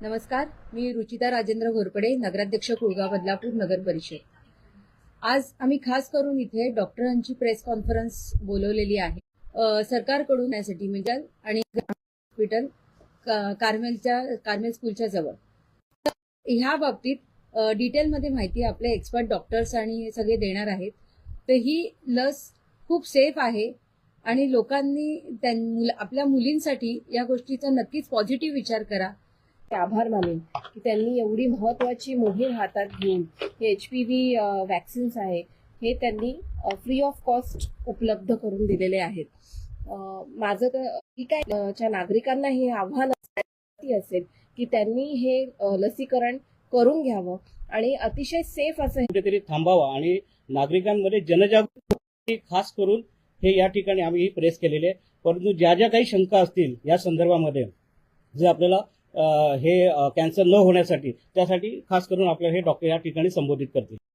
नमस्कार, मी रुचिता राजेंद्र घोरपडे, नगराध्यक्ष कुळगाव बदलापूर नगर परिषद। आज आम्ही खास करून इथे डॉक्टरांची प्रेस कॉन्फरन्स बोलवलेली आहे। सरकारकडून यासाठी म्हणजे आणि हॉस्पिटल कार्मेल स्कूलच्या जवळ ह्या बाबतीत डिटेलमध्ये माहिती आपले एक्सपर्ट डॉक्टर्स आणि सगळे देणार आहेत। तर ही लस खूप सेफ आहे आणि लोकांनी आपल्या मुलींसाठी या गोष्टीचा नक्कीच पॉझिटिव्ह विचार करा। आभार मानेन की त्यांनी एवढी महत्त्वाची मोहीम हातात घेऊन हे HPV वॅक्सिन्स आहे हे त्यांनी फ्री ऑफ कॉस्ट उपलब्ध करून दिलेले आहेत। माझं तर ठीक आहे, च्या नागरिकांना हे आव्हान असेल की त्यांनी हे लसीकरण करून घ्यावं आणि अतिशय सेफ असं कुठेतरी थांबावा आणि नागरिकांमध्ये जनजागृती खास करून हे या ठिकाणी आम्ही ही प्रेस केलेली आहे। परंतु ज्या ज्या काही शंका असतील या संदर्भामध्ये जे आपल्याला हे कॅन्सर न होण्यासाठी त्यासाठी खास करून आपल्याला हे डॉक्टर या ठिकाणी संबोधित करतील।